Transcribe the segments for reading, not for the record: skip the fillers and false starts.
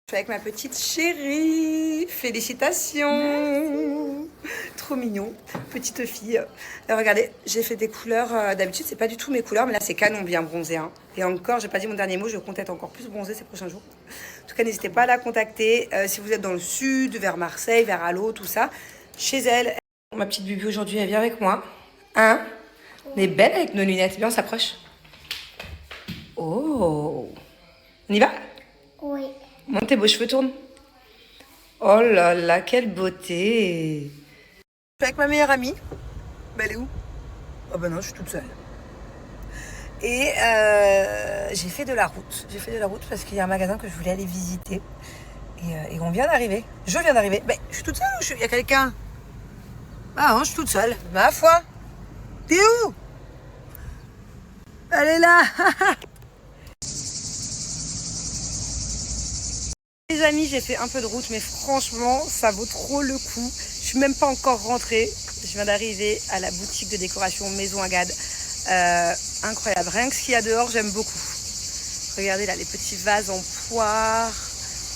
Je suis avec ma petite chérie. Félicitations. Trop mignon. Petite fille. Alors, regardez, j'ai fait des couleurs. D'habitude, c'est pas du tout mes couleurs, mais là, c'est canon bien bronzé. Hein. Et encore, j'ai pas dit mon dernier mot. Je compte être encore plus bronzée ces prochains jours. En tout cas, n'hésitez pas à la contacter. Si vous êtes dans le sud, vers Marseille, vers Allo, tout ça, chez elle. Ma petite Bubu aujourd'hui, elle vient avec moi. Hein? On est belle avec nos lunettes. Bien, on s'approche. Oh. On y va? Oui. Monte tes beaux cheveux tournent. Oh là là, quelle beauté. Je suis avec ma meilleure amie. Bah, elle est où? Oh bah non, je suis toute seule. Et j'ai fait de la route. J'ai fait de la route parce qu'il y a un magasin que je voulais aller visiter. Et on vient d'arriver. Je viens d'arriver. Mais je suis toute seule ou il y a quelqu'un? Ah non, je suis toute seule. Ma foi. T'es où? Elle est là. Les amis, j'ai fait un peu de route, mais franchement, ça vaut trop le coup. Je suis même pas encore rentrée. Je viens d'arriver à la boutique de décoration Maison Agad. Incroyable. Rien que ce qu'il y a dehors, j'aime beaucoup. Regardez là, les petits vases en poire.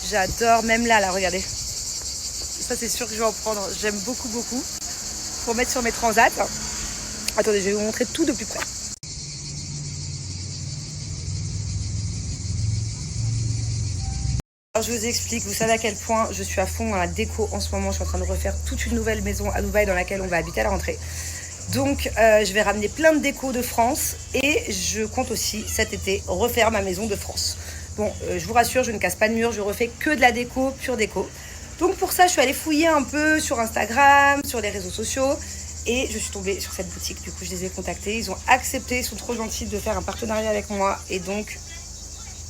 J'adore. Même là, regardez. Ça, c'est sûr que je vais en prendre. J'aime beaucoup, beaucoup. Pour mettre sur mes transats. Attendez, je vais vous montrer tout de plus près. Alors je vous explique, vous savez à quel point je suis à fond dans la déco en ce moment. Je suis en train de refaire toute une nouvelle maison à Dubaï dans laquelle on va habiter à la rentrée. Donc je vais ramener plein de déco de France et je compte aussi cet été refaire ma maison de France. Bon, je vous rassure, je ne casse pas de mur, je refais que de la déco, pure déco. Donc pour ça, je suis allée fouiller un peu sur Instagram, sur les réseaux sociaux et je suis tombée sur cette boutique. Du coup, je les ai contactés, ils ont accepté, ils sont trop gentils de faire un partenariat avec moi et donc...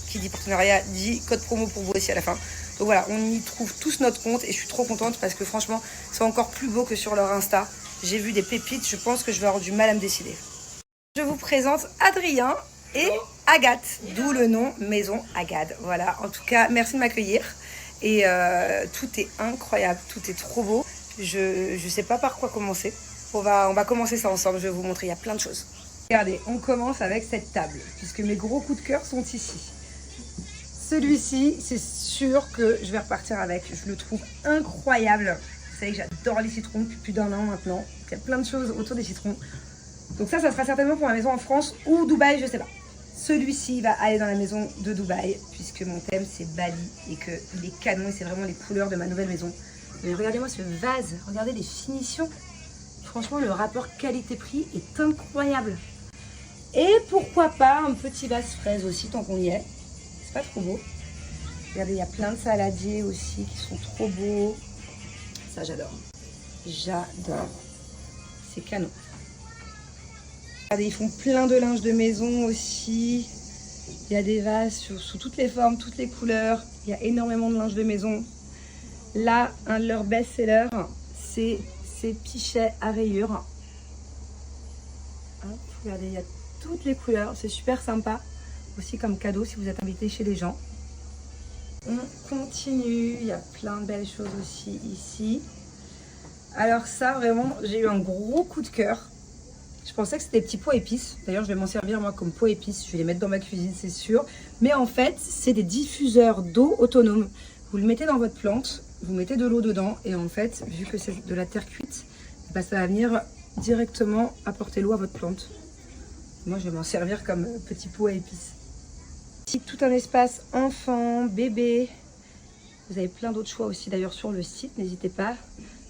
Qui dit partenariat dit code promo pour vous aussi à la fin. Donc voilà, on y trouve tous notre compte et je suis trop contente parce que franchement, c'est encore plus beau que sur leur Insta. J'ai vu des pépites, je pense que je vais avoir du mal à me décider. Je vous présente Adrien et Agathe, d'où le nom Maison Agad. Voilà, en tout cas, merci de m'accueillir. Et tout est incroyable, tout est trop beau. Je sais pas par quoi commencer. On va commencer ça ensemble, je vais vous montrer, il y a plein de choses. Regardez, on commence avec cette table, puisque mes gros coups de cœur sont ici. Celui-ci, c'est sûr que je vais repartir avec. Je le trouve incroyable. Vous savez que j'adore les citrons depuis plus d'1 an maintenant. Il y a plein de choses autour des citrons. Donc ça sera certainement pour ma maison en France ou Dubaï, je sais pas. Celui-ci va aller dans la maison de Dubaï, puisque mon thème c'est Bali et qu'il est canon et c'est vraiment les couleurs de ma nouvelle maison. Mais regardez-moi ce vase, regardez les finitions. Franchement, le rapport qualité-prix est incroyable. Et pourquoi pas un petit vase fraise aussi, tant qu'on y est. C'est pas trop beau. Regardez, il y a plein de saladiers aussi qui sont trop beaux. Ça, j'adore. J'adore. C'est canon. Regardez, ils font plein de linge de maison aussi. Il y a des vases sous toutes les formes, toutes les couleurs. Il y a énormément de linge de maison. Là, un de leurs best-sellers, c'est ces pichets à rayures. Hop, regardez, il y a toutes les couleurs. C'est super sympa. Aussi comme cadeau si vous êtes invité chez les gens. On continue, il y a plein de belles choses aussi ici. Alors ça vraiment, j'ai eu un gros coup de cœur. Je pensais que c'était des petits pots épices. D'ailleurs, je vais m'en servir moi comme pots épices. Je vais les mettre dans ma cuisine, c'est sûr. Mais en fait, c'est des diffuseurs d'eau autonomes. Vous le mettez dans votre plante, vous mettez de l'eau dedans et en fait, vu que c'est de la terre cuite, bah, ça va venir directement apporter l'eau à votre plante. Moi, je vais m'en servir comme petit pot à épices. Tout un espace enfant, bébé. Vous avez plein d'autres choix aussi d'ailleurs sur le site, n'hésitez pas.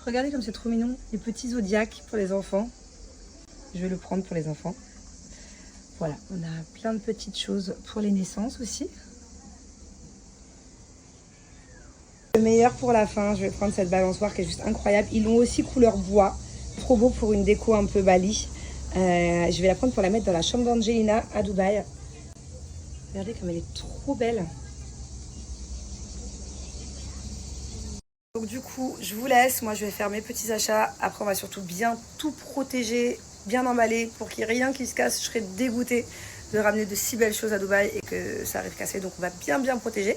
Regardez comme c'est trop mignon, les petits zodiacs pour les enfants. Je vais le prendre pour les enfants. Voilà, on a plein de petites choses pour les naissances aussi. Le meilleur pour la fin, je vais prendre cette balançoire qui est juste incroyable. Ils l'ont aussi couleur bois, trop beau pour une déco un peu Bali. Je vais la prendre pour la mettre dans la chambre d'Angelina à Dubaï. Regardez comme elle est trop belle. Donc du coup, je vous laisse. Moi, je vais faire mes petits achats. Après, on va surtout bien tout protéger, bien emballer pour qu'il n'y ait rien qui se casse. Je serais dégoûtée de ramener de si belles choses à Dubaï et que ça arrive cassé. Donc, on va bien protéger.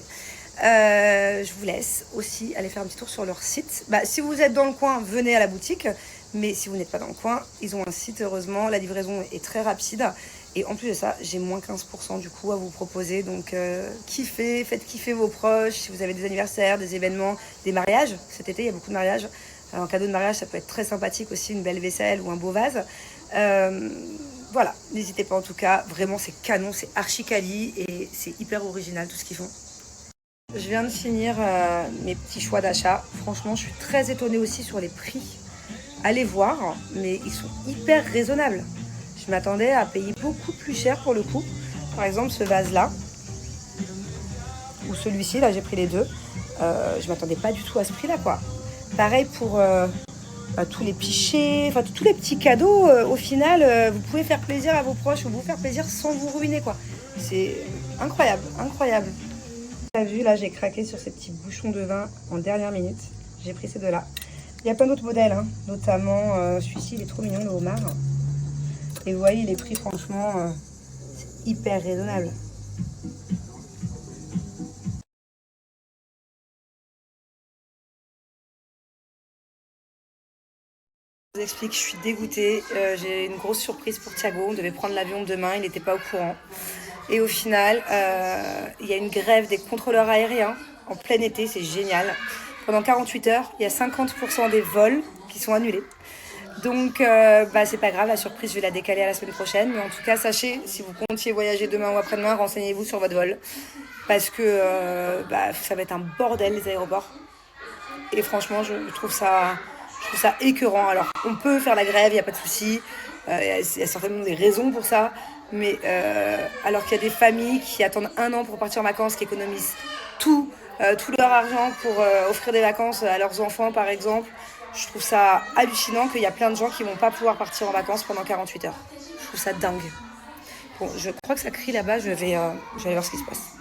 Je vous laisse aussi aller faire un petit tour sur leur site. Bah, si vous êtes dans le coin, venez à la boutique. Mais si vous n'êtes pas dans le coin, ils ont un site, heureusement. La livraison est très rapide. Et en plus de ça, j'ai moins 15% du coup à vous proposer. Donc kiffez, faites kiffer vos proches. Si vous avez des anniversaires, des événements, des mariages. Cet été, il y a beaucoup de mariages. En cadeau de mariage, ça peut être très sympathique aussi, une belle vaisselle ou un beau vase. Voilà, n'hésitez pas en tout cas. Vraiment, c'est canon, c'est archi quali et c'est hyper original tout ce qu'ils font. Je viens de finir mes petits choix d'achat. Franchement, je suis très étonnée aussi sur les prix. Allez voir, mais ils sont hyper raisonnables. Je m'attendais à payer beaucoup plus cher pour le coup. Par exemple, ce vase-là, ou celui-ci, là j'ai pris les deux. Je m'attendais pas du tout à ce prix-là, quoi. Pareil pour tous les pichets, enfin tous les petits cadeaux. Au final, vous pouvez faire plaisir à vos proches ou vous faire plaisir sans vous ruiner, quoi. C'est incroyable, incroyable. T'as vu, là j'ai craqué sur ces petits bouchons de vin en dernière minute. J'ai pris ces deux-là. Il y a plein d'autres modèles, hein, notamment celui-ci, il est trop mignon, le homard. Et vous voyez, les prix, franchement, c'est hyper raisonnable. Je vous explique, je suis dégoûtée. J'ai une grosse surprise pour Thiago. On devait prendre l'avion demain, il n'était pas au courant. Et au final, il y a une grève des contrôleurs aériens en plein été, c'est génial. Pendant 48 heures, il y a 50% des vols qui sont annulés. Donc, c'est pas grave, la surprise, je vais la décaler à la semaine prochaine. Mais en tout cas, sachez, si vous comptiez voyager demain ou après-demain, renseignez-vous sur votre vol. Parce que ça va être un bordel, les aéroports. Et franchement, je trouve ça écœurant. Alors, on peut faire la grève, il n'y a pas de souci. Il y a certainement des raisons pour ça. Mais alors qu'il y a des familles qui attendent un an pour partir en vacances, qui économisent tout leur argent pour offrir des vacances à leurs enfants, par exemple. Je trouve ça hallucinant qu'il y a plein de gens qui vont pas pouvoir partir en vacances pendant 48 heures. Je trouve ça dingue. Bon, je crois que ça crie là-bas, je vais aller voir ce qui se passe.